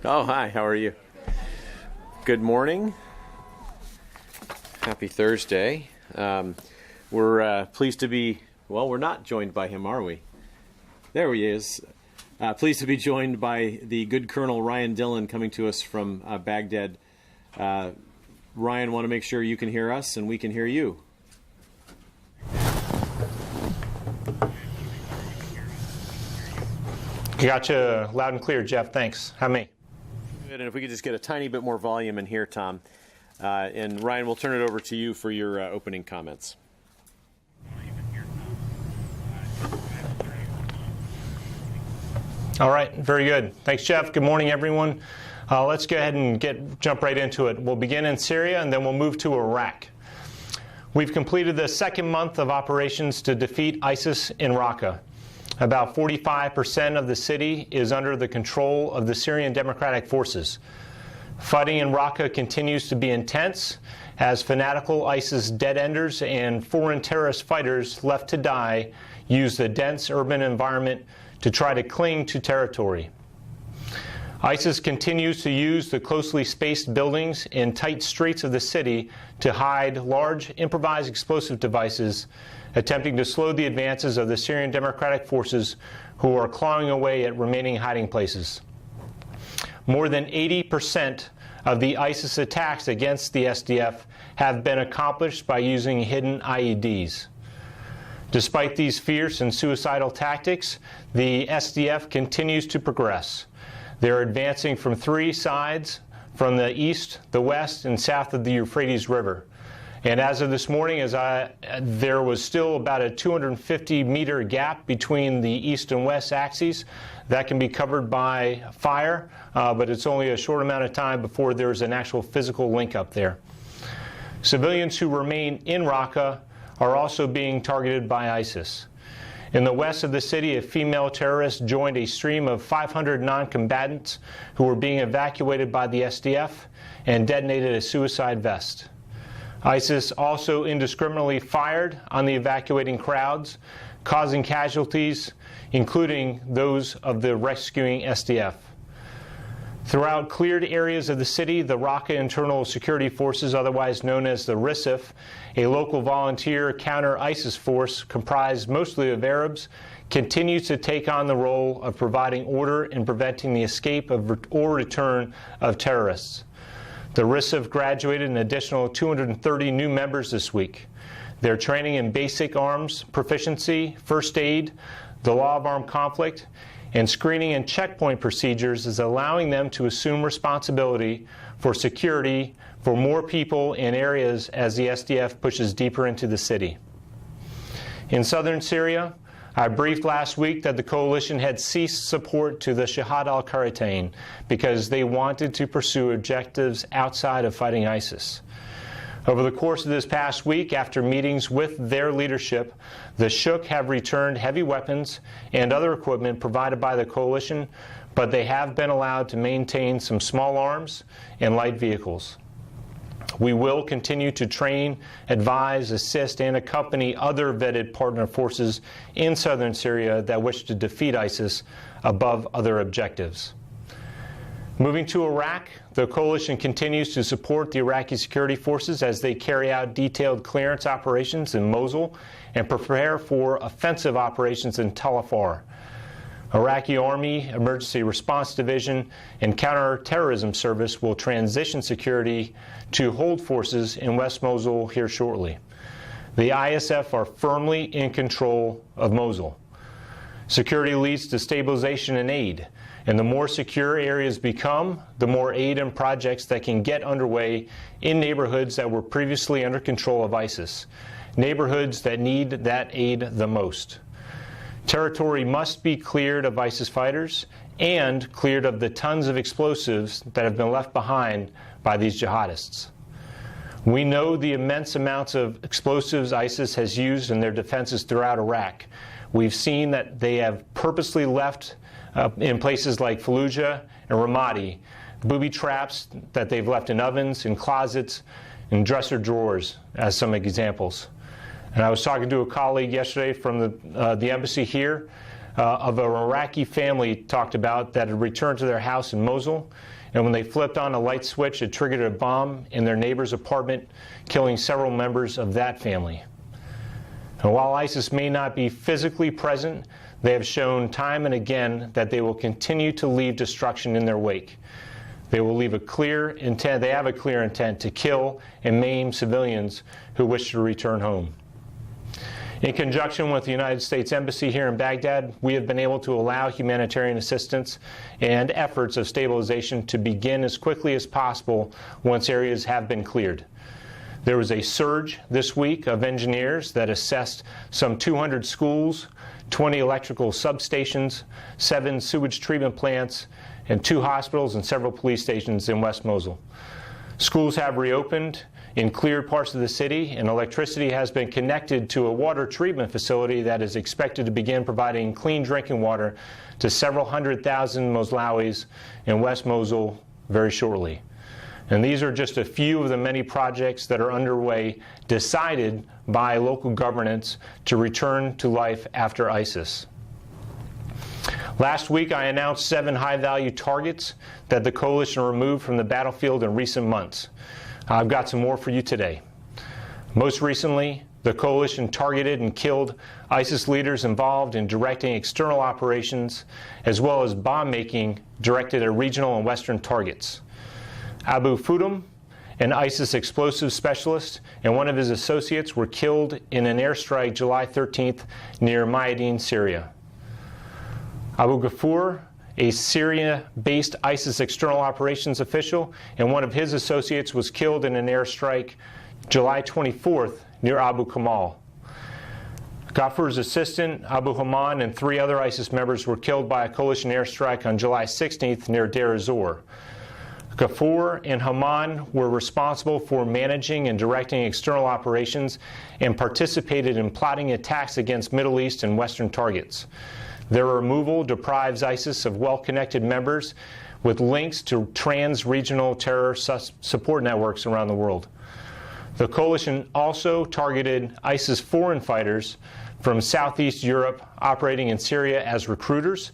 Oh, hi, how are you? Good morning. Happy Thursday. We're pleased to be, well, we're not joined by him, are we? There he is. Pleased to be joined by the good Colonel Ryan Dillon coming to us from Baghdad. Ryan, want to make sure you can hear us and we can hear you. Got you loud and clear, Jeff. Thanks. How me? Good, and if we could just get a tiny bit more volume in here, Tom. And Ryan, we'll turn it over to you for your opening comments. All right, very good. Thanks, Jeff. Good morning, everyone. Let's go ahead and jump right into it. We'll begin in Syria, and then we'll move to Iraq. We've completed the second month of operations to defeat ISIS in Raqqa. About 45% of the city is under the control of the Syrian Democratic Forces. Fighting in Raqqa continues to be intense as fanatical ISIS dead-enders and foreign terrorist fighters left to die use the dense urban environment to try to cling to territory. ISIS continues to use the closely spaced buildings and tight streets of the city to hide large improvised explosive devices, attempting to slow the advances of the Syrian Democratic Forces who are clawing away at remaining hiding places. More than 80% of the ISIS attacks against the SDF have been accomplished by using hidden IEDs. Despite these fierce and suicidal tactics, the SDF continues to progress. They're advancing from three sides, from the east, the west, and south of the Euphrates River. And as of this morning, there was still about a 250-meter gap between the east and west axes. That can be covered by fire, but it's only a short amount of time before there's an actual physical link up there. Civilians who remain in Raqqa are also being targeted by ISIS. In the west of the city, a female terrorist joined a stream of 500 non-combatants who were being evacuated by the SDF and detonated a suicide vest. ISIS also indiscriminately fired on the evacuating crowds, causing casualties, including those of the rescuing SDF. Throughout cleared areas of the city, the Raqqa Internal Security Forces, otherwise known as the RISF, a local volunteer counter-ISIS force comprised mostly of Arabs, continues to take on the role of providing order and preventing the escape or return of terrorists. The RISF graduated an additional 230 new members this week. Their training in basic arms proficiency, first aid, the law of armed conflict, and screening and checkpoint procedures is allowing them to assume responsibility for security for more people in areas as the SDF pushes deeper into the city. In southern Syria, I briefed last week that the coalition had ceased support to the Shahad al-Qaritayn because they wanted to pursue objectives outside of fighting ISIS. Over the course of this past week, after meetings with their leadership, the Shuk have returned heavy weapons and other equipment provided by the coalition, but they have been allowed to maintain some small arms and light vehicles. We will continue to train, advise, assist, and accompany other vetted partner forces in southern Syria that wish to defeat ISIS above other objectives. Moving to Iraq, the coalition continues to support the Iraqi security forces as they carry out detailed clearance operations in Mosul and prepare for offensive operations in Tal Afar. Iraqi Army, Emergency Response Division, and Counterterrorism Service will transition security to hold forces in West Mosul here shortly. The ISF are firmly in control of Mosul. Security leads to stabilization and aid, and the more secure areas become, the more aid and projects that can get underway in neighborhoods that were previously under control of ISIS, neighborhoods that need that aid the most. Territory must be cleared of ISIS fighters and cleared of the tons of explosives that have been left behind by these jihadists. We know the immense amounts of explosives ISIS has used in their defenses throughout Iraq. We've seen that they have purposely left in places like Fallujah and Ramadi, booby traps that they've left in ovens, in closets, in dresser drawers, as some examples. And I was talking to a colleague yesterday from the embassy here of an Iraqi family talked about that had returned to their house in Mosul, and when they flipped on a light switch, it triggered a bomb in their neighbor's apartment, killing several members of that family. And while ISIS may not be physically present, they have shown time and again that they will continue to leave destruction in their wake. They will leave a clear intent, they have a clear intent to kill and maim civilians who wish to return home. In conjunction with the United States Embassy here in Baghdad, we have been able to allow humanitarian assistance and efforts of stabilization to begin as quickly as possible once areas have been cleared. There was a surge this week of engineers that assessed some 200 schools, 20 electrical substations, 7 sewage treatment plants, and 2 hospitals and several police stations in West Mosul. Schools have reopened in cleared parts of the city, and electricity has been connected to a water treatment facility that is expected to begin providing clean drinking water to several 100,000 Moslawis in West Mosul very shortly. And these are just a few of the many projects that are underway, decided by local governments to return to life after ISIS. Last week, I announced 7 high-value targets that the coalition removed from the battlefield in recent months. I've got some more for you today. Most recently, the coalition targeted and killed ISIS leaders involved in directing external operations, as well as bomb-making directed at regional and western targets. Abu Fudum, an ISIS explosive specialist, and one of his associates were killed in an airstrike July 13th near Mayadeen, Syria. Abu Ghafour, a Syria-based ISIS external operations official, and one of his associates was killed in an airstrike July 24th near Abu Kamal. Ghafour's assistant, Abu Haman, and 3 other ISIS members were killed by a coalition airstrike on July 16th near Deir ez-Zor. Ghafour and Haman were responsible for managing and directing external operations and participated in plotting attacks against Middle East and Western targets. Their removal deprives ISIS of well-connected members with links to trans-regional terror support networks around the world. The coalition also targeted ISIS foreign fighters from Southeast Europe operating in Syria as recruiters,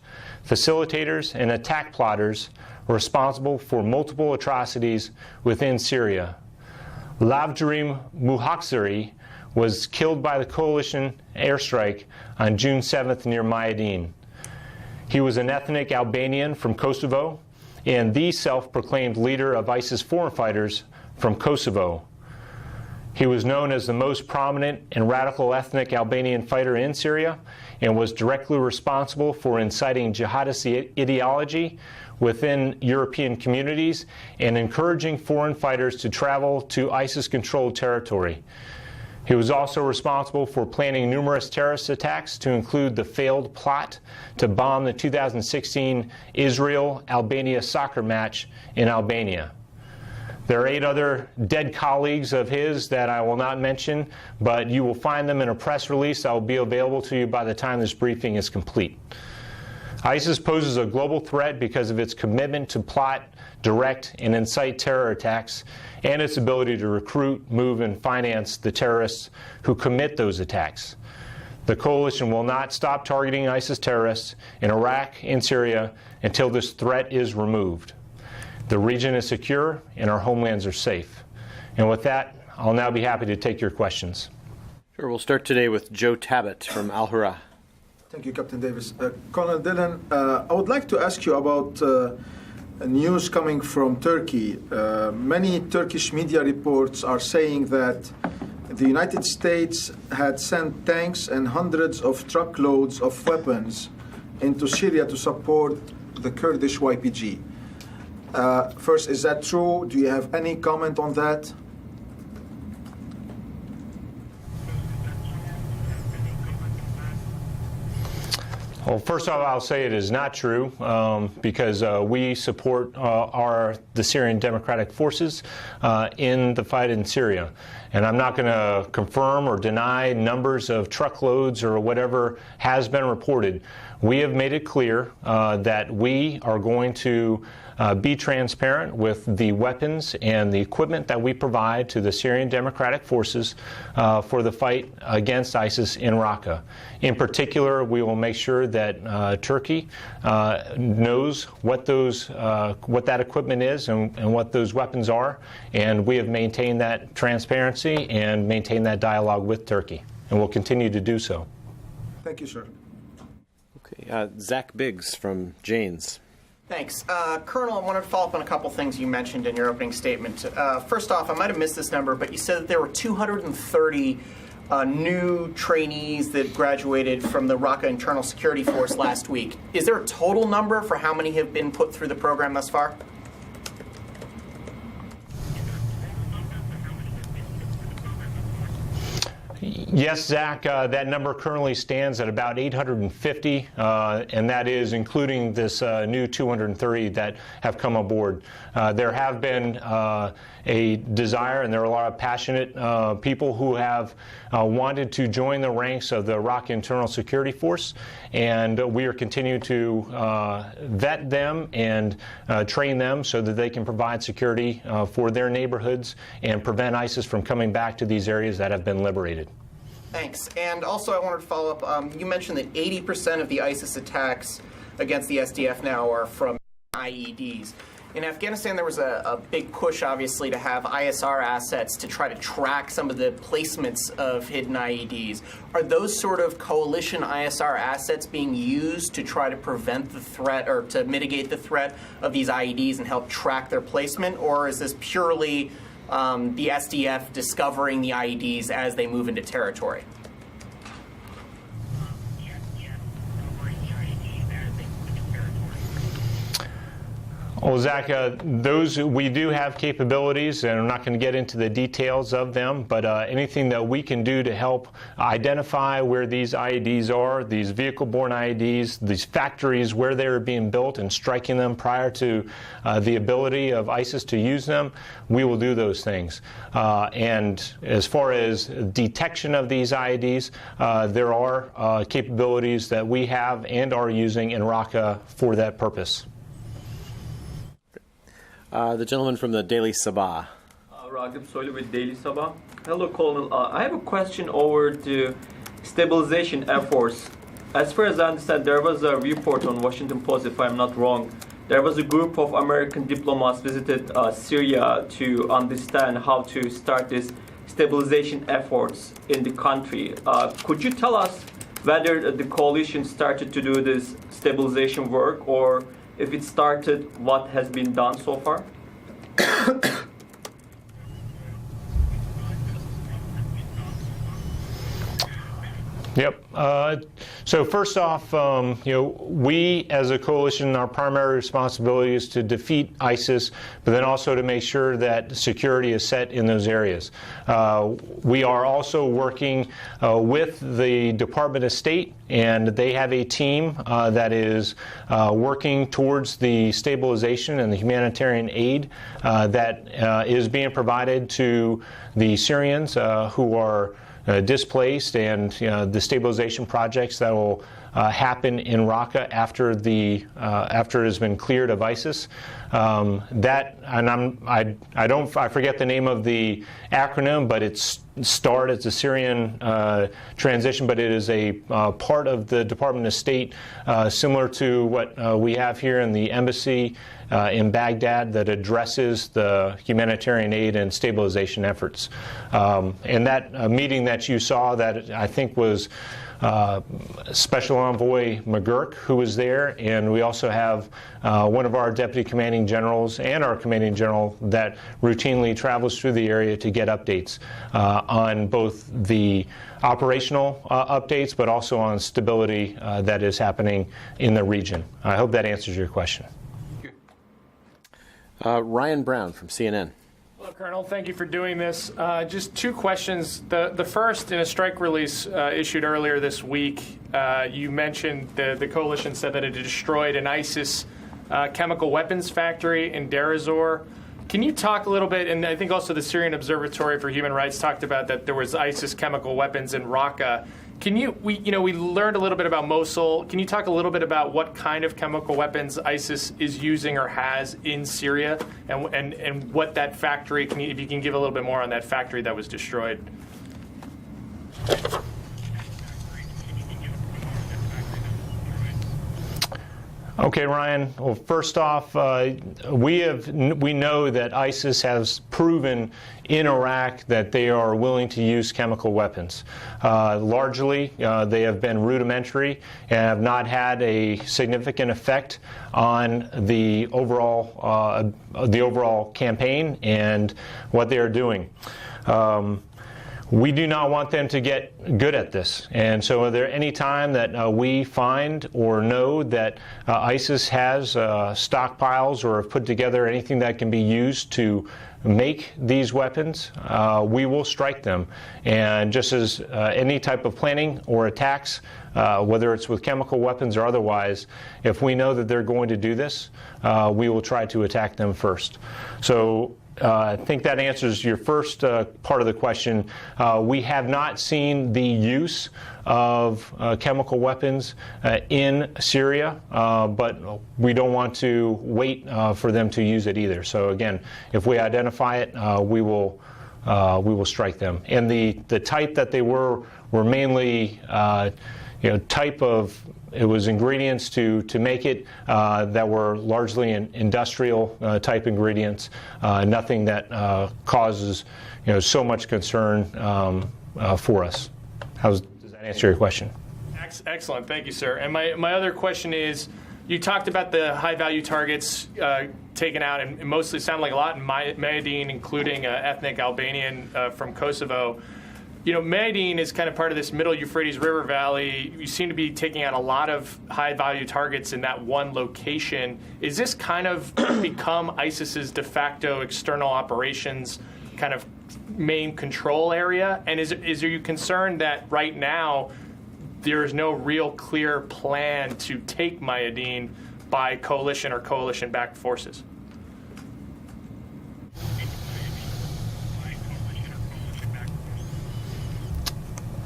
facilitators, and attack plotters responsible for multiple atrocities within Syria. Lavdrim Muhaxiri was killed by the coalition airstrike on June 7th near Mayadeen. He was an ethnic Albanian from Kosovo and the self-proclaimed leader of ISIS foreign fighters from Kosovo. He was known as the most prominent and radical ethnic Albanian fighter in Syria and was directly responsible for inciting jihadist ideology within European communities and encouraging foreign fighters to travel to ISIS-controlled territory. He was also responsible for planning numerous terrorist attacks, to include the failed plot to bomb the 2016 Israel-Albania soccer match in Albania. There are 8 other dead colleagues of his that I will not mention, but you will find them in a press release that will be available to you by the time this briefing is complete. ISIS poses a global threat because of its commitment to plot, direct, and incite terror attacks, and its ability to recruit, move, and finance the terrorists who commit those attacks. The coalition will not stop targeting ISIS terrorists in Iraq and Syria until this threat is removed. The region is secure and our homelands are safe. And with that, I'll now be happy to take your questions. Sure, we'll start today with Joe Tabbitt from Al-Hurrah. Thank you, Captain Davis. Colonel Dillon, I would like to ask you about news coming from Turkey. Many Turkish media reports are saying that the United States had sent tanks and hundreds of truckloads of weapons into Syria to support the Kurdish YPG. First, is that true? Do you have any comment on that? Well, first off, I'll say it is not true because we support the Syrian Democratic Forces in the fight in Syria. And I'm not going to confirm or deny numbers of truckloads or whatever has been reported. We have made it clear that we are going to be transparent with the weapons and the equipment that we provide to the Syrian Democratic Forces for the fight against ISIS in Raqqa. In particular, we will make sure that Turkey knows what that equipment is and what those weapons are, and we have maintained that transparency and maintained that dialogue with Turkey, and we'll continue to do so. Thank you, sir. Okay, Zach Biggs from Janes. Thanks. Colonel, I wanted to follow up on a couple things you mentioned in your opening statement. First off, I might have missed this number, but you said that there were 230 new trainees that graduated from the Raqqa Internal Security Force last week. Is there a total number for how many have been put through the program thus far? Yes, Zach, that number currently stands at about 850, and that is including this new 230 that have come aboard. There have been a desire, and there are a lot of passionate people who have wanted to join the ranks of the Raqqa Internal Security Force, and we are continuing to vet them and train them so that they can provide security for their neighborhoods and prevent ISIS from coming back to these areas that have been liberated. Thanks. And also I wanted to follow up. You mentioned that 80% of the ISIS attacks against the SDF now are from IEDs. In Afghanistan, there was a big push, obviously, to have ISR assets to try to track some of the placements of hidden IEDs. Are those sort of coalition ISR assets being used to try to prevent the threat or to mitigate the threat of these IEDs and help track their placement? Or is this purely the SDF discovering the IEDs as they move into territory? Well, Zach, we do have capabilities, and I'm not going to get into the details of them, but anything that we can do to help identify where these IEDs are, these vehicle-borne IEDs, these factories where they are being built and striking them prior to the ability of ISIS to use them, we will do those things. And as far as detection of these IEDs, there are capabilities that we have and are using in Raqqa for that purpose. The gentleman from the Daily Sabah. Ragip Soylu with Daily Sabah. Hello, Colonel. I have a question over the stabilization efforts. As far as I understand, there was a report on Washington Post, if I'm not wrong. There was a group of American diplomats visited Syria to understand how to start this stabilization efforts in the country. Could you tell us whether the coalition started to do this stabilization work, or if it started, what has been done so far? Yep. So first off, we as a coalition, our primary responsibility is to defeat ISIS, but then also to make sure that security is set in those areas. We are also working with the Department of State, and they have a team that is working towards the stabilization and the humanitarian aid that is being provided to the Syrians who are displaced, and the stabilization projects that will happen in Raqqa after it has been cleared of ISIS. I forget the name of the acronym, but it's START. It's a Syrian transition, but it is a part of the Department of State, similar to what we have here in the embassy in Baghdad, that addresses the humanitarian aid and stabilization efforts. And that meeting that you saw, that I think was Special Envoy McGurk, who was there, and we also have one of our deputy commanding generals and our commanding general that routinely travels through the area to get updates on both the operational updates, but also on stability that is happening in the region. I hope that answers your question. Ryan Brown from CNN. Hello, Colonel. Thank you for doing this. Just two questions. The first, in a strike release issued earlier this week, you mentioned the coalition said that it had destroyed an ISIS chemical weapons factory in Deir ez-Zor. Can you talk a little bit, and I think also the Syrian Observatory for Human Rights talked about that there was ISIS chemical weapons in Raqqa. We learned a little bit about Mosul. Can you talk a little bit about what kind of chemical weapons ISIS is using or has in Syria, and what that factory? If you can give a little bit more on that factory that was destroyed. Okay, Ryan. Well, first off, we know that ISIS has proven in Iraq that they are willing to use chemical weapons. Largely, they have been rudimentary and have not had a significant effect on the overall campaign and what they are doing. We do not want them to get good at this. And so any time that we find or know that ISIS has stockpiles or have put together anything that can be used to make these weapons, we will strike them. And just as any type of planning or attacks, whether it's with chemical weapons or otherwise, if we know that they're going to do this, we will try to attack them first. So I think that answers your first part of the question. We have not seen the use of chemical weapons in Syria, but we don't want to wait for them to use it either. So again, if we identify it, we will strike them. And the type that they were mainly it was ingredients to make it that were largely industrial type ingredients, nothing that causes so much concern for us. Does that answer your question? Excellent, thank you, sir. And my other question is, you talked about the high value targets taken out, and mostly sound like a lot in Mayadeen, including ethnic Albanian from Kosovo. Mayadeen is kind of part of this middle Euphrates River Valley. You seem to be taking out a lot of high-value targets in that one location. Is this kind of become ISIS's de facto external operations kind of main control area? And are you concerned that right now there is no real clear plan to take Mayadeen by coalition or coalition-backed forces?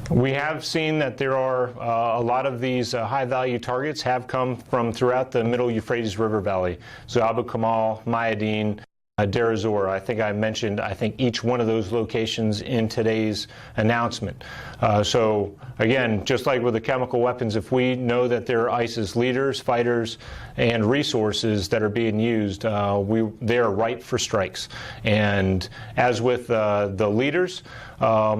We have seen that there are a lot of these high-value targets have come from throughout the middle Euphrates River Valley. So Abu Kamal, Mayadeen, Deir ez-Zor. I think I mentioned, each one of those locations in today's announcement. So again, just like with the chemical weapons, if we know that there are ISIS leaders, fighters, and resources that are being used, they are ripe for strikes. And as with the leaders,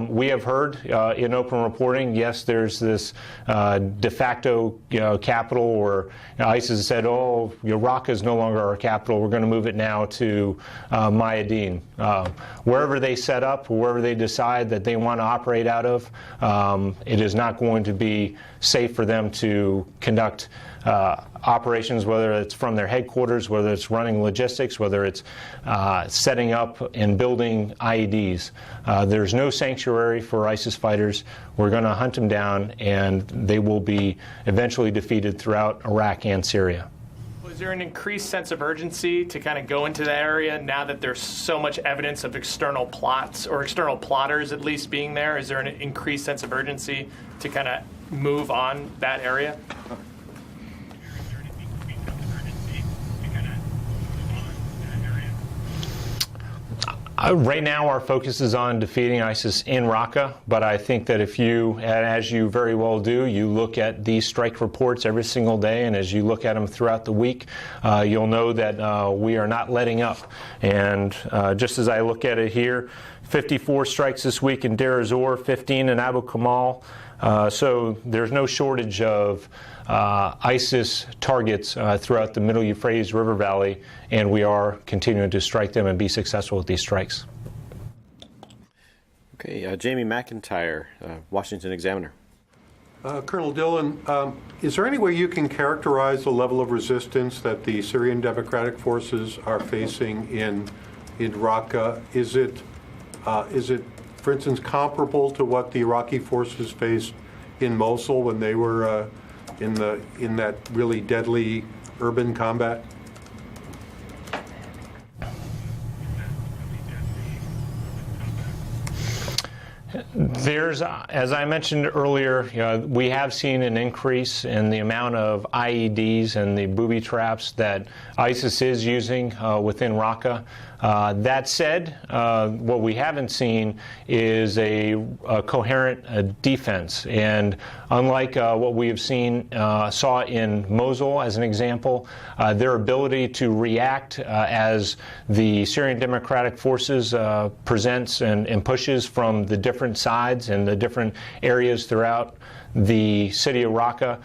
we have heard in open reporting, yes, there's this de facto capital, or ISIS said, Raqqa is no longer our capital, we're going to move it now to Mayadeen. Wherever they set up, wherever they decide that they want to operate out of, it is not going to be safe for them to conduct operations, whether it's from their headquarters, whether it's running logistics, whether it's setting up and building IEDs. There's no sanctuary for ISIS fighters. We're going to hunt them down, and they will be eventually defeated throughout Iraq and Syria. Is there an increased sense of urgency to kind of go into that area now that there's so much evidence of external plots, or external plotters at least being there? Is there an increased sense of urgency to kind of move on that area? Right now, our focus is on defeating ISIS in Raqqa, but I think that if you, and as you very well do, you look at these strike reports every single day, and as you look at them throughout the week, you'll know that we are not letting up. And just as I look at it here, 54 strikes this week in Deir ez-Zor, 15 in Abu Kamal. So there's no shortage of ISIS targets throughout the middle Euphrates River Valley, and we are continuing to strike them and be successful with these strikes. Okay, Jamie McIntyre, Washington Examiner. Colonel Dillon, is there any way you can characterize the level of resistance that the Syrian Democratic Forces are facing in Raqqa? Is it, for instance, comparable to what the Iraqi forces faced in Mosul when they were in that really deadly urban combat? There's, as I mentioned earlier, we have seen an increase in the amount of IEDs and the booby traps that ISIS is using within Raqqa. That said, what we haven't seen is a coherent defense. And unlike what we have saw in Mosul, as an example, their ability to react as the Syrian Democratic Forces presents and pushes from the different sides and the different areas throughout the city of Raqqa,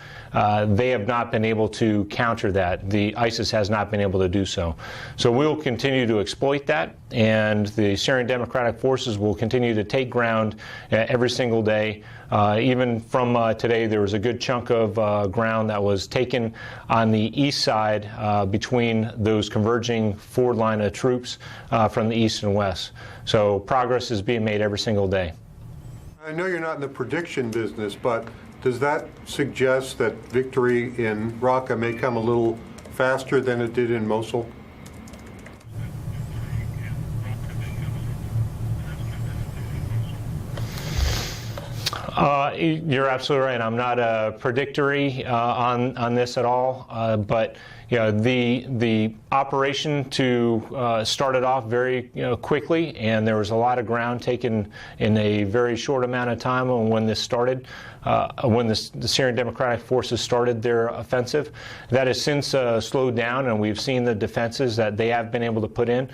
they have not been able to counter that. The ISIS has not been able to do so. So we will continue to exploit that, and the Syrian Democratic Forces will continue to take ground every single day. Even from today, there was a good chunk of ground that was taken on the east side between those converging forward line of troops from the east and west. So progress is being made every single day. I know you're not in the prediction business, but does that suggest that victory in Raqqa may come a little faster than it did in Mosul? You're absolutely right. I'm not a predictory on this at all, but the operation started off very quickly, and there was a lot of ground taken in a very short amount of time when this started. When the Syrian Democratic Forces started their offensive. That has since slowed down, and we've seen the defenses that they have been able to put in.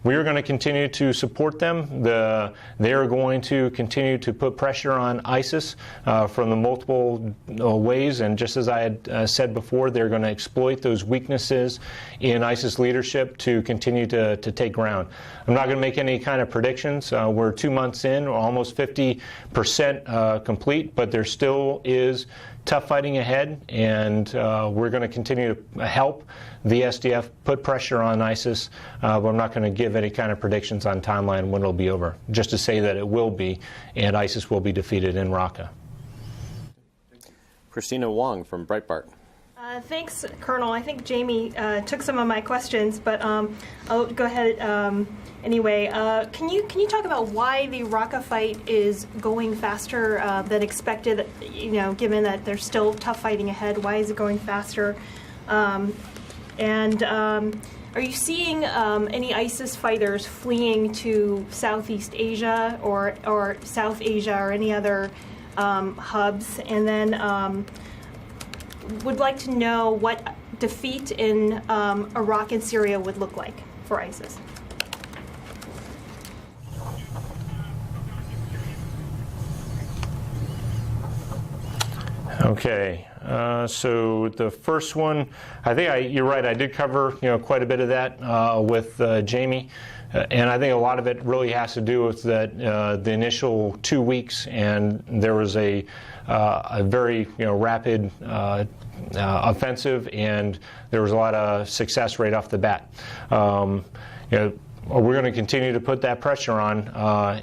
We are going to continue to support them. They are going to continue to put pressure on ISIS from the multiple ways, and just as I had said before, they're going to exploit those weaknesses in ISIS leadership to continue to take ground. I'm not going to make any kind of predictions. We're 2 months in, we're almost 50% complete. But there still is tough fighting ahead, and we're going to continue to help the SDF put pressure on ISIS, but I'm not going to give any kind of predictions on timeline when it'll be over, just to say that it will be, and ISIS will be defeated in Raqqa. Christina Wong from Breitbart. Thanks, Colonel. I think Jamie took some of my questions, but I'll go ahead anyway. Can you talk about why the Raqqa fight is going faster than expected? Given that there's still tough fighting ahead, why is it going faster? And are you seeing any ISIS fighters fleeing to Southeast Asia or South Asia or any other hubs? And then would like to know what defeat in Iraq and Syria would look like for ISIS. Okay, so the first one, I think you're right. I did cover quite a bit of that with Jamie, and I think a lot of it really has to do with that the initial 2 weeks, and there was a very rapid offensive, and there was a lot of success right off the bat. We're going to continue to put that pressure on,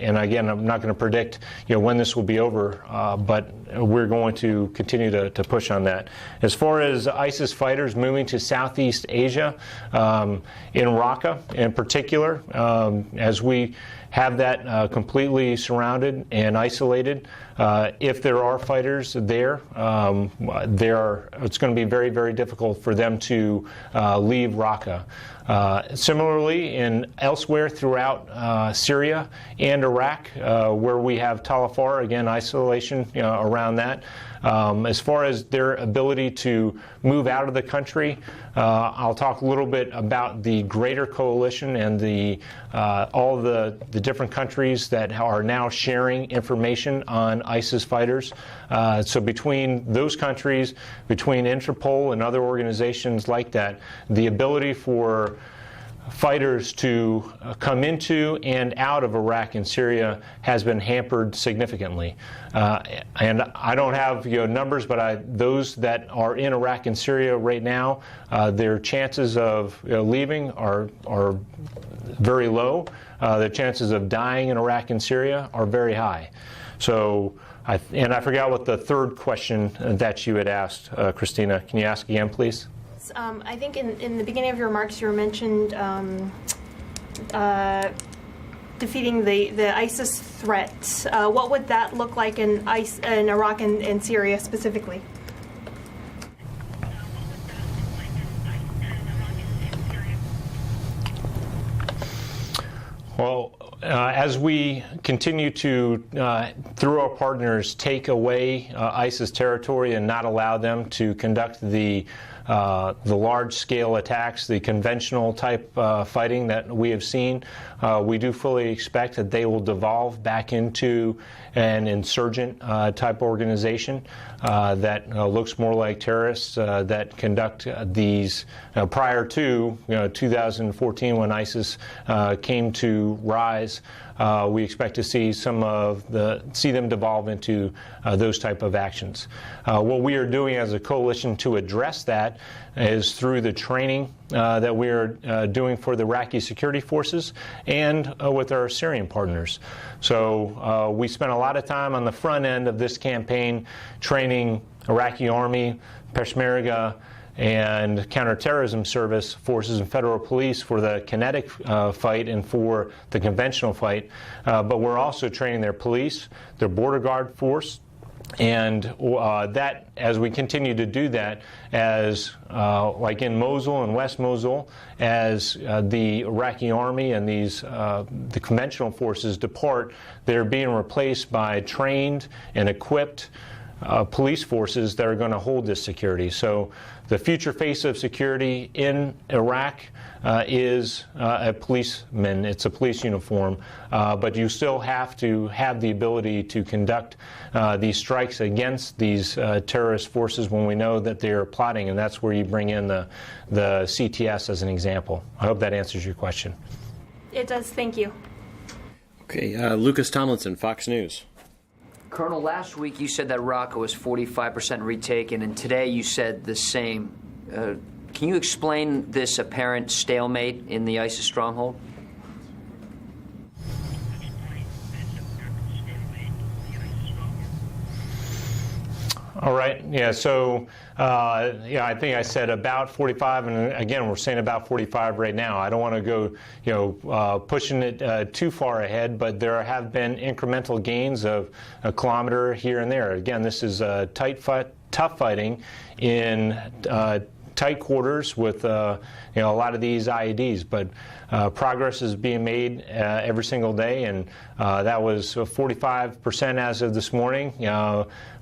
and again, I'm not going to predict when this will be over, but we're going to continue to push on that. As far as ISIS fighters moving to Southeast Asia, in Raqqa in particular, as we have that completely surrounded and isolated, if there are fighters there, it's going to be very, very difficult for them to leave Raqqa. Similarly, elsewhere throughout Syria and Iraq, where we have Tal Afar, again, isolation around that. As far as their ability to move out of the country, I'll talk a little bit about the greater coalition and all the different countries that are now sharing information on ISIS fighters. So between those countries, between Interpol and other organizations like that, the ability for fighters to come into and out of Iraq and Syria has been hampered significantly. And I don't have numbers, but those that are in Iraq and Syria right now, their chances of leaving are very low. Their chances of dying in Iraq and Syria are very high. So, I forgot what the third question that you had asked, Christina. Can you ask again, please? I think in the beginning of your remarks you mentioned defeating the ISIS threat. What would that look like in Iraq and Syria specifically? Well, as we continue to, through our partners, take away ISIS territory and not allow them to conduct the large-scale attacks, the conventional type fighting that we have seen, we do fully expect that they will devolve back into an insurgent type organization that looks more like terrorists that conduct these prior to 2014 when ISIS came to rise. We expect to see see them devolve into those type of actions. What we are doing as a coalition to address that is through the training that we are doing for the Iraqi security forces and with our Syrian partners. So we spent a lot of time on the front end of this campaign training Iraqi Army, Peshmerga, and counterterrorism service forces and federal police for the kinetic fight and for the conventional fight. But we're also training their police, their border guard force, and that, as we continue to do that, as like in Mosul and West Mosul, as the Iraqi army and the conventional forces depart, they're being replaced by trained and equipped police forces that are going to hold this security. So the future face of security in Iraq is a policeman. It's a police uniform, but you still have to have the ability to conduct these strikes against these terrorist forces when we know that they are plotting, and that's where you bring in the CTS as an example. I hope that answers your question. It does. Thank you. Okay, Lucas Tomlinson, Fox News. Colonel, last week you said that Raqqa was 45% retaken, and today you said the same. Can you explain this apparent stalemate in the ISIS stronghold? All right. Yeah. So, I think I said about 45, and again, we're saying about 45 right now. I don't want to go, pushing it too far ahead, but there have been incremental gains of a kilometer here and there. Again, this is tough fighting in tight quarters with a lot of these IEDs, but progress is being made every single day, and that was 45% as of this morning.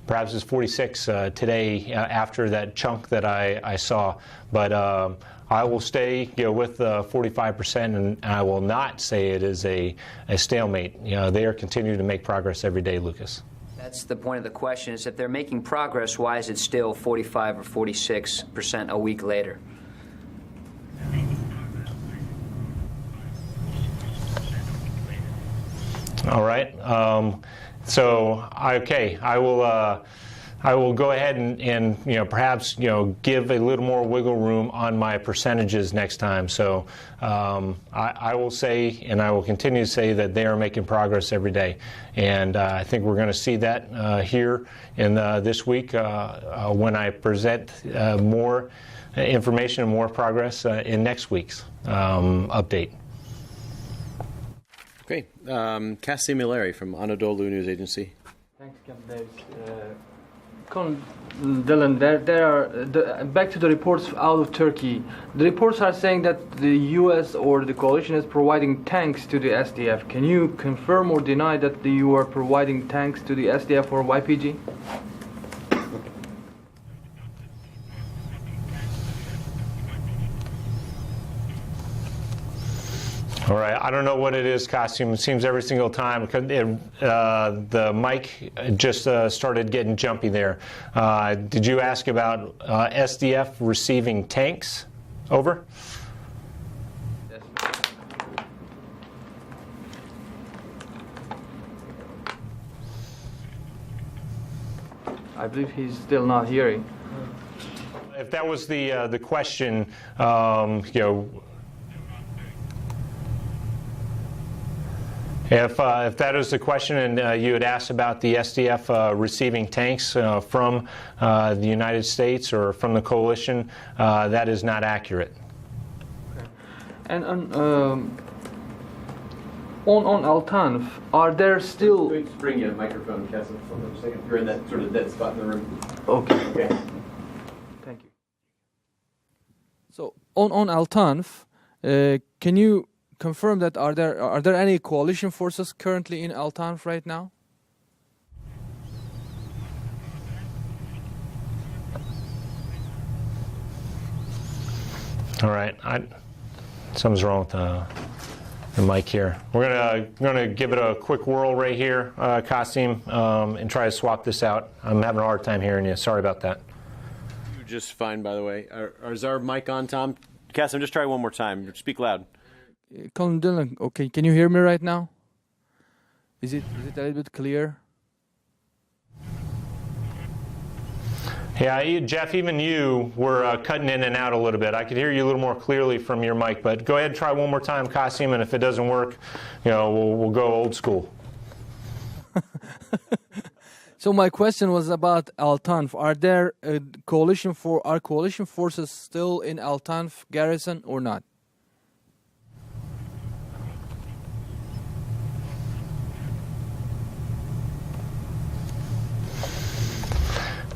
Perhaps it's 46 today after that chunk that I saw, but I will stay with 45%, and I will not say it is a stalemate. They are continuing to make progress every day, Lucas. That's the point of the question, is if they're making progress, why is it still 45 or 46% a week later? All right. I will go ahead and perhaps give a little more wiggle room on my percentages next time. So I will say, and I will continue to say, that they are making progress every day, and I think we're going to see that here in this week when I present more information and more progress in next week's update. Okay, Cassie Milleri from Anadolu News Agency. Thanks, Captain Davis. Colonel Dillon, back to the reports out of Turkey. The reports are saying that the U.S. or the coalition is providing tanks to the SDF. Can you confirm or deny that you are providing tanks to the SDF or YPG? All right. I don't know what it is, Costume. It seems every single time the mic just started getting jumpy there. Did you ask about SDF receiving tanks? Over? Yes. I believe he's still not hearing. If that was the question, If that is the question, and you had asked about the SDF receiving tanks from the United States or from the coalition, that is not accurate. Okay. And on Al-Tanf, are there still... Let's bring you a microphone, Kessim, for a second. You're in that sort of dead spot in the room. Okay. Thank you. So on Al-Tanf, can you confirm that are there any coalition forces currently in Al-Tanf right now? All right. Something's wrong with the mic here. We're gonna give it a quick whirl right here, Qasim, and try to swap this out. I'm having a hard time hearing you. Sorry about that. You just fine, by the way. Is our mic on, Tom? Qasim, just try one more time. Speak loud. Colonel Dillon, okay, can you hear me right now? Is it a little bit clear? Yeah, Jeff, even you were cutting in and out a little bit. I could hear you a little more clearly from your mic, but go ahead and try one more time, Qasim, and if it doesn't work, we'll go old school. So my question was about Al-Tanf. Are there coalition forces still in Al-Tanf garrison or not?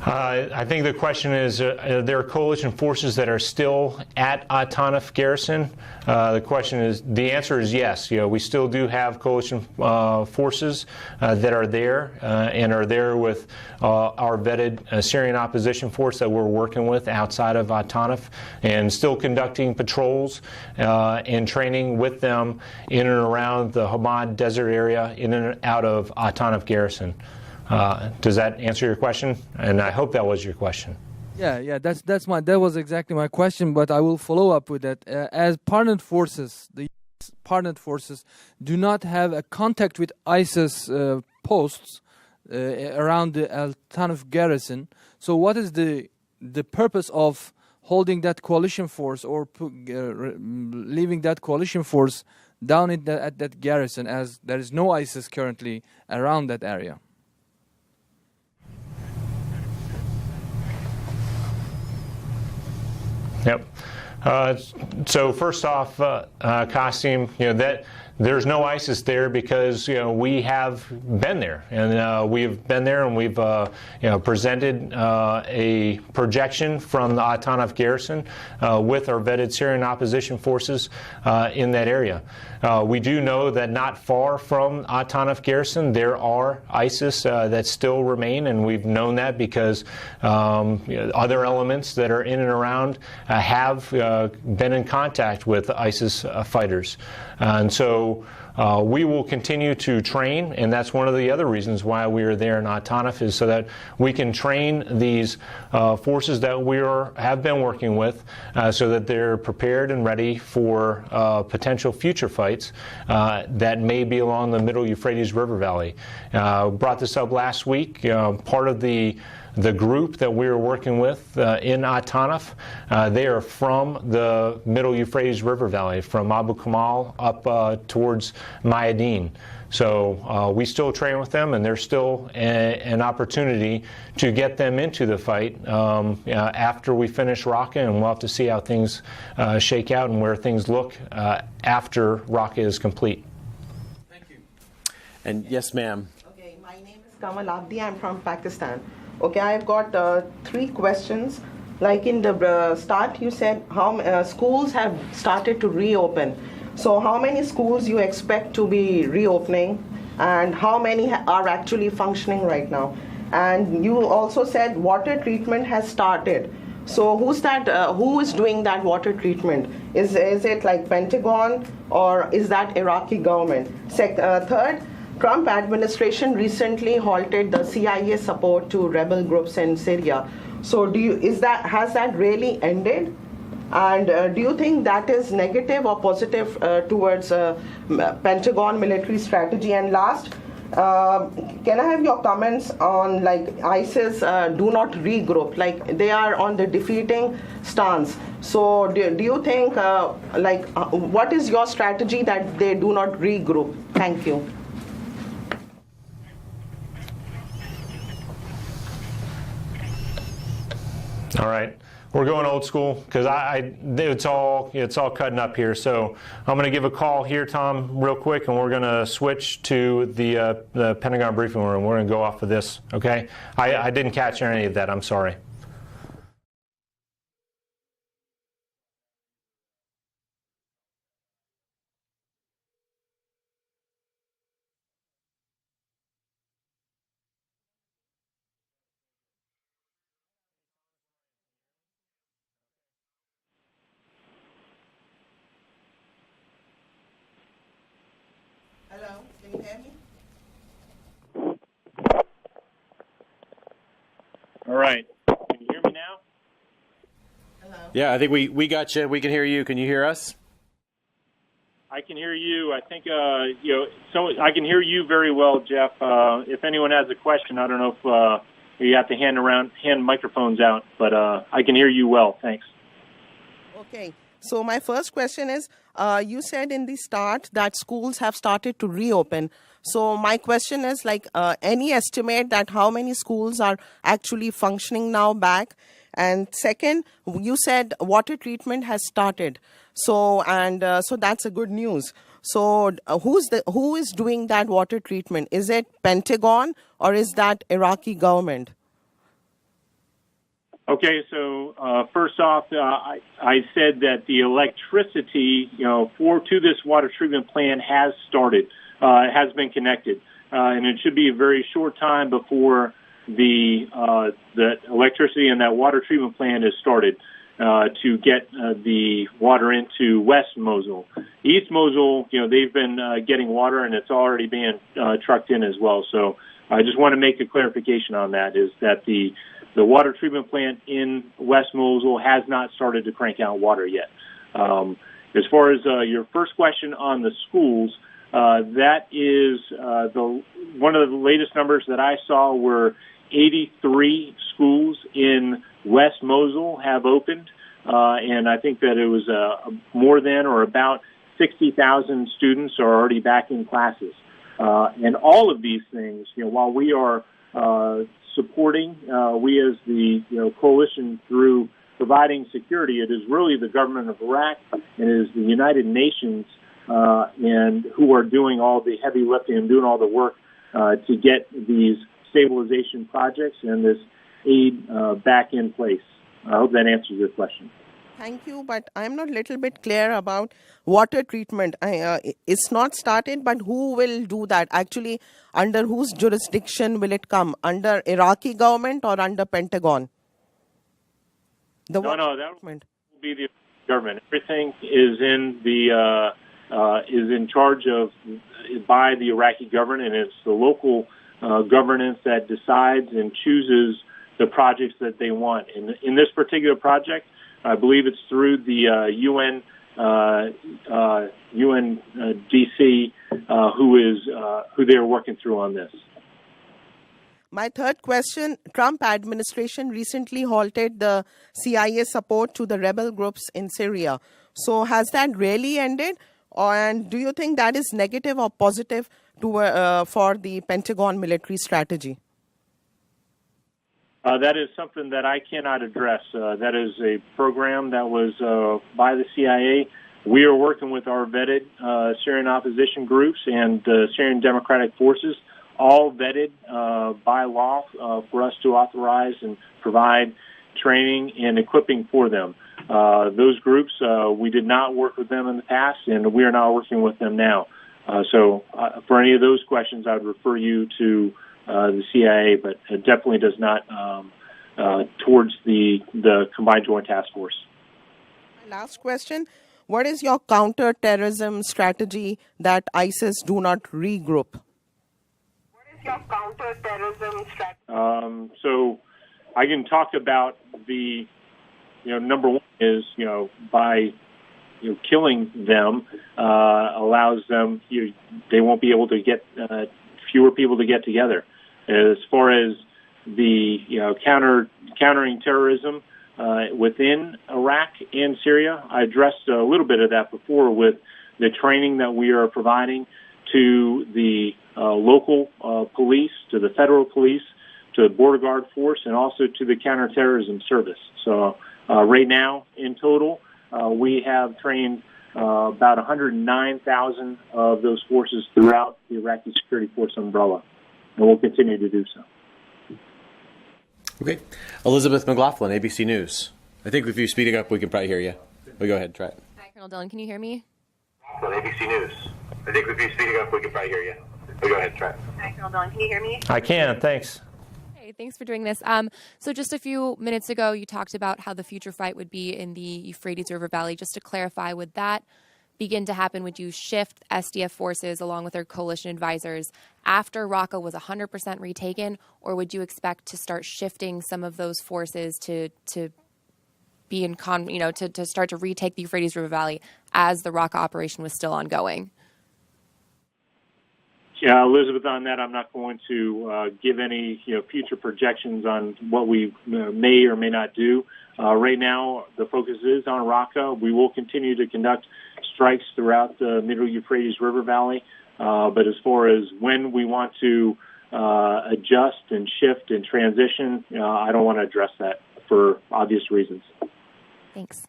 I think the question is, there are coalition forces that are still at Al-Tanf garrison. The answer is yes. We still do have coalition forces that are there and are there with our vetted Syrian opposition force that we're working with outside of Al-Tanf, and still conducting patrols and training with them in and around the Hamad desert area, in and out of Al-Tanf garrison. Does that answer your question? And I hope that was your question. Yeah. That was exactly my question. But I will follow up with that. As partnered forces, the partnered forces do not have a contact with ISIS posts around the Al-Tanf garrison. So, what is the purpose of holding that coalition force or leaving that coalition force down at that garrison, as there is no ISIS currently around that area? Yep. So first off, Qasim, that there's no ISIS there because we have been there, and we've been there, and we've presented a projection from the Al-Tanf garrison with our vetted Syrian opposition forces in that area. We do know that not far from Al-Tanf garrison there are ISIS that still remain, and we've known that because other elements that are in and around have been in contact with ISIS fighters. And so we will continue to train, and that's one of the other reasons why we are there in Al-Tanf, is so that we can train these forces that we have been working with so that they're prepared and ready for potential future fights that may be along the middle Euphrates River Valley. Brought this up last week. Part of the group that we are working with in Al-Tanf, they are from the middle Euphrates River Valley, from Abu Kamal up towards Mayadeen. So we still train with them, and there's still an opportunity to get them into the fight after we finish Raqqa, and we'll have to see how things shake out and where things look after Raqqa is complete. Thank you. And yes, ma'am. Okay, my name is Kamal Abdi. I'm from Pakistan. Okay, I've got 3 questions. Like in the start, you said how schools have started to reopen. So how many schools you expect to be reopening, and how many are actually functioning right now? And you also said water treatment has started. So who's that? Who is doing that water treatment? Is it like Pentagon, or is that Iraqi government? Third, Trump administration recently halted the CIA support to rebel groups in Syria. So has that really ended? And do you think that is negative or positive towards Pentagon military strategy? And last, can I have your comments on ISIS do not regroup, they are on the defeating stance. So do you think what is your strategy that they do not regroup? Thank you. All right. We're going old school because it's all cutting up here. So I'm going to give a call here, Tom, real quick, and we're going to switch to the Pentagon briefing room. We're going to go off of this, okay? I didn't catch any of that. I'm sorry. Hello, can you hear me? All right. Can you hear me now? Hello. Yeah, I think we got you. We can hear you. Can you hear us? I can hear you. I think so I can hear you very well, Jeff. If anyone has a question, I don't know if you have to hand microphones out, but I can hear you well. Thanks. Okay. So my first question is, you said in the start that schools have started to reopen. So my question is, any estimate that how many schools are actually functioning now back? And second, you said water treatment has started. So that's a good news. So who is doing that water treatment? Is it Pentagon or is that Iraqi government? Okay, so first off, I said that the electricity, to this water treatment plant has started, has been connected, and it should be a very short time before the electricity in that water treatment plant is started to get the water into West Mosul. East Mosul, they've been getting water, and it's already being trucked in as well. So I just want to make a clarification on that, is that the water treatment plant in West Mosul has not started to crank out water yet. As far as your first question on the schools, that is one of the latest numbers that I saw were 83 schools in West Mosul have opened, and I think that it was more than or about 60,000 students are already back in classes. And all of these things, while we are supporting, we as the coalition through providing security, it is really the government of Iraq and it is the United Nations and who are doing all the heavy lifting and doing all the work to get these stabilization projects and this aid back in place. I hope that answers your question. Thank you, but I'm not a little bit clear about water treatment. It's not started, but who will do that? Actually, under whose jurisdiction will it come? Under Iraqi government or under Pentagon? No, that will be the government. Everything is in charge of by the Iraqi government, and it's the local governance that decides and chooses the projects that they want. In this particular project, I believe it's through the UNDC who they are working through on this. My third question, Trump administration recently halted the CIA support to the rebel groups in Syria. So has that really ended? And do you think that is negative or positive for the Pentagon military strategy? That is something that I cannot address. That is a program that was by the CIA. We are working with our vetted Syrian opposition groups and Syrian Democratic Forces, all vetted by law for us to authorize and provide training and equipping for them. Those groups, we did not work with them in the past, and we are not working with them now. So for any of those questions, I would refer you to the CIA, but it definitely does not towards the Combined Joint Task Force. Last question. What is your counter-terrorism strategy that ISIS do not regroup? What is your counter-terrorism strategy? So I can talk about the, number one is, by killing them allows them, they won't be able to get fewer people to get together. As far as the countering terrorism within Iraq and Syria, I addressed a little bit of that before with the training that we are providing to the local police, to the federal police, to the Border Guard Force, and also to the Counterterrorism Service. So right now, in total, we have trained about 109,000 of those forces throughout the Iraqi Security Force umbrella, and we'll continue to do so. Okay. Elizabeth McLaughlin, ABC News. I think if you're speeding up, we can probably hear you. Well, go ahead, try it. Hi, Colonel Dillon. Can you hear me? On ABC News. I think if you're speeding up, we can probably hear you. But go ahead, try it. Hi, Colonel Dillon. Can you hear me? I can, thanks. Hey, thanks for doing this. So just a few minutes ago, you talked about how the future fight would be in the Euphrates River Valley. Just to clarify, would that begin to happen? Would you shift SDF forces along with their coalition advisors after Raqqa was 100% retaken, or would you expect to start shifting some of those forces to be in to start to retake the Euphrates River Valley as the Raqqa operation was still ongoing? Yeah, Elizabeth, on that, I'm not going to give any future projections on what we may or may not do. Right now, the focus is on Raqqa. We will continue to conduct strikes throughout the Middle Euphrates River Valley, but as far as when we want to adjust and shift and transition, I don't want to address that for obvious reasons. Thanks.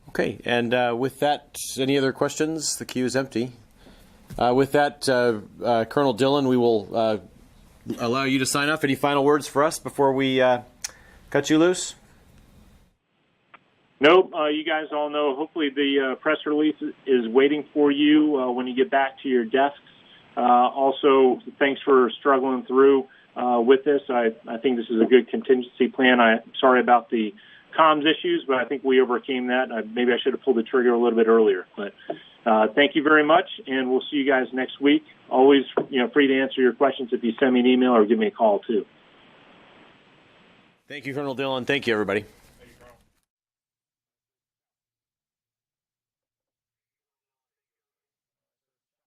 Okay, and with that, any other questions? The queue is empty. With that, Colonel Dillon, we will allow you to sign off. Any final words for us before we cut you loose? Nope. You guys all know, hopefully the press release is waiting for you when you get back to your desks. Also, thanks for struggling through with this. I think this is a good contingency plan. I'm sorry about the comms issues, but I think we overcame that. Maybe I should have pulled the trigger a little bit earlier. But thank you very much, and we'll see you guys next week. Always free to answer your questions if you send me an email or give me a call, too. Thank you, Colonel Dillon. Thank you, everybody.